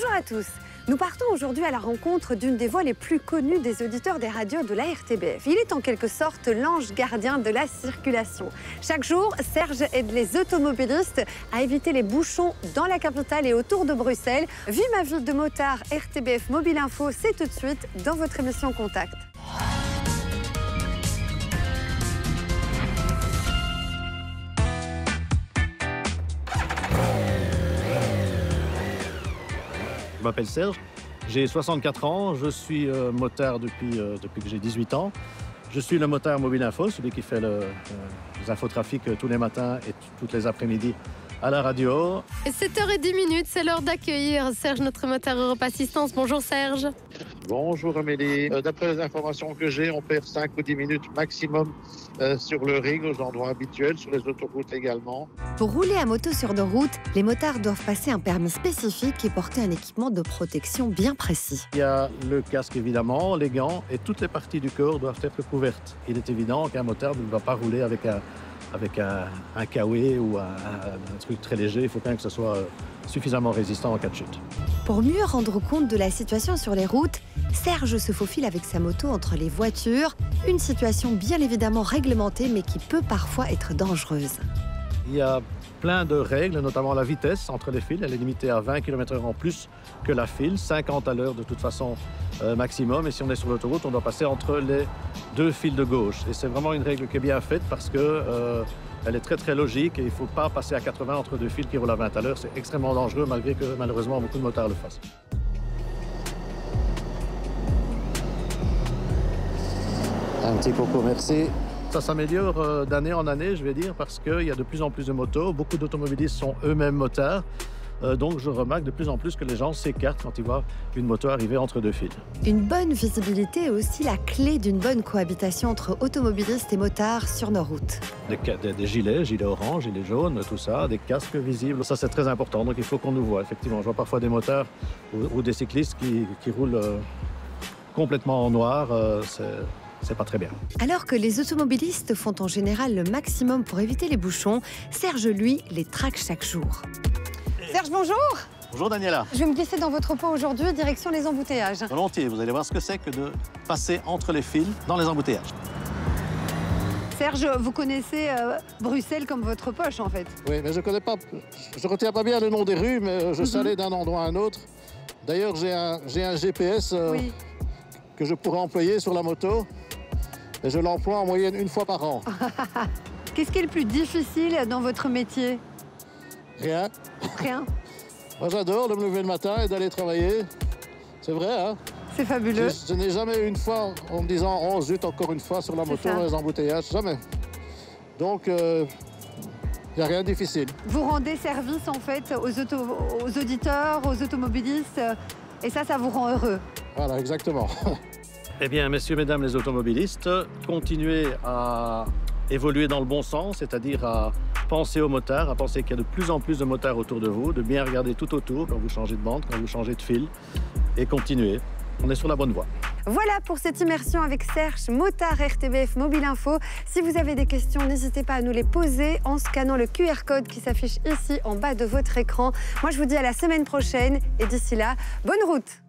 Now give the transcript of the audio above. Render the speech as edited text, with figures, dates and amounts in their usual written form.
Bonjour à tous. Nous partons aujourd'hui à la rencontre d'une des voix les plus connues des auditeurs des radios de la RTBF. Il est en quelque sorte l'ange gardien de la circulation. Chaque jour, Serge aide les automobilistes à éviter les bouchons dans la capitale et autour de Bruxelles. Vie ma vie de motard, RTBF Mobile Info, c'est tout de suite dans votre émission Contact. Je m'appelle Serge, j'ai 64 ans, je suis motard depuis que j'ai 18 ans. Je suis le motard Mobile Info, celui qui fait les infotrafics tous les matins et toutes les après-midi à la radio. 7h10, c'est l'heure d'accueillir Serge, notre motard Europe Assistance. Bonjour Serge. Bonjour Amélie. D'après les informations que j'ai, on perd 5 ou 10 minutes maximum sur le ring, aux endroits habituels, sur les autoroutes également. Pour rouler à moto sur nos routes, les motards doivent passer un permis spécifique et porter un équipement de protection bien précis. Il y a le casque évidemment, les gants et toutes les parties du corps doivent être couvertes. Il est évident qu'un motard ne va pas rouler avec un kawaii ou un truc très léger. Il faut quand même que ce soit suffisamment résistant en cas de chute. Pour mieux rendre compte de la situation sur les routes, Serge se faufile avec sa moto entre les voitures. Une situation bien évidemment réglementée, mais qui peut parfois être dangereuse. Il y a plein de règles, notamment la vitesse entre les fils. Elle est limitée à 20 km/h en plus que la file, 50 à l'heure de toute façon maximum. Et si on est sur l'autoroute, on doit passer entre les deux fils de gauche. Et c'est vraiment une règle qui est bien faite parce que elle est très très logique et il ne faut pas passer à 80 entre deux fils qui roulent à 20 à l'heure. C'est extrêmement dangereux malgré que malheureusement beaucoup de motards le fassent. Un petit coucou, merci. Ça s'améliore d'année en année, je vais dire, parce qu'il y a de plus en plus de motos. Beaucoup d'automobilistes sont eux-mêmes motards. Donc je remarque de plus en plus que les gens s'écartent quand ils voient une moto arriver entre deux fils. Une bonne visibilité est aussi la clé d'une bonne cohabitation entre automobilistes et motards sur nos routes. Des gilets orange, gilets jaunes, tout ça, des casques visibles, ça c'est très important. Donc il faut qu'on nous voit, effectivement. Je vois parfois des motards ou des cyclistes qui roulent complètement en noir. C'est pas très bien. Alors que les automobilistes font en général le maximum pour éviter les bouchons, Serge, lui, les traque chaque jour. Serge, bonjour. Bonjour Daniela. Je vais me glisser dans votre pot aujourd'hui, direction les embouteillages. Volontiers, vous allez voir ce que c'est que de passer entre les fils dans les embouteillages. Serge, vous connaissez Bruxelles comme votre poche, en fait. Oui, mais je retiens pas bien le nom des rues, mais je sais aller d'un endroit à un autre. D'ailleurs, j'ai un GPS que je pourrais employer sur la moto. Et je l'emploie en moyenne une fois par an. Qu'est-ce qui est le plus difficile dans votre métier? Rien. Rien. Moi, j'adore de me lever le matin et d'aller travailler. C'est vrai, hein? C'est fabuleux. Je n'ai jamais eu une fois en me disant « Oh, zut, encore une fois sur la moto, dans les embouteillages. » Jamais. Donc, il n'y a rien de difficile. Vous rendez service, en fait, aux auditeurs, aux automobilistes. Et ça vous rend heureux. Voilà, exactement. Eh bien, messieurs, mesdames les automobilistes, continuez à évoluer dans le bon sens, c'est-à-dire à penser aux motards, à penser qu'il y a de plus en plus de motards autour de vous, de bien regarder tout autour quand vous changez de bande, quand vous changez de fil, et continuez. On est sur la bonne voie. Voilà pour cette immersion avec Serge, motard RTBF Mobile Info. Si vous avez des questions, n'hésitez pas à nous les poser en scannant le QR code qui s'affiche ici en bas de votre écran. Moi, je vous dis à la semaine prochaine et d'ici là, bonne route!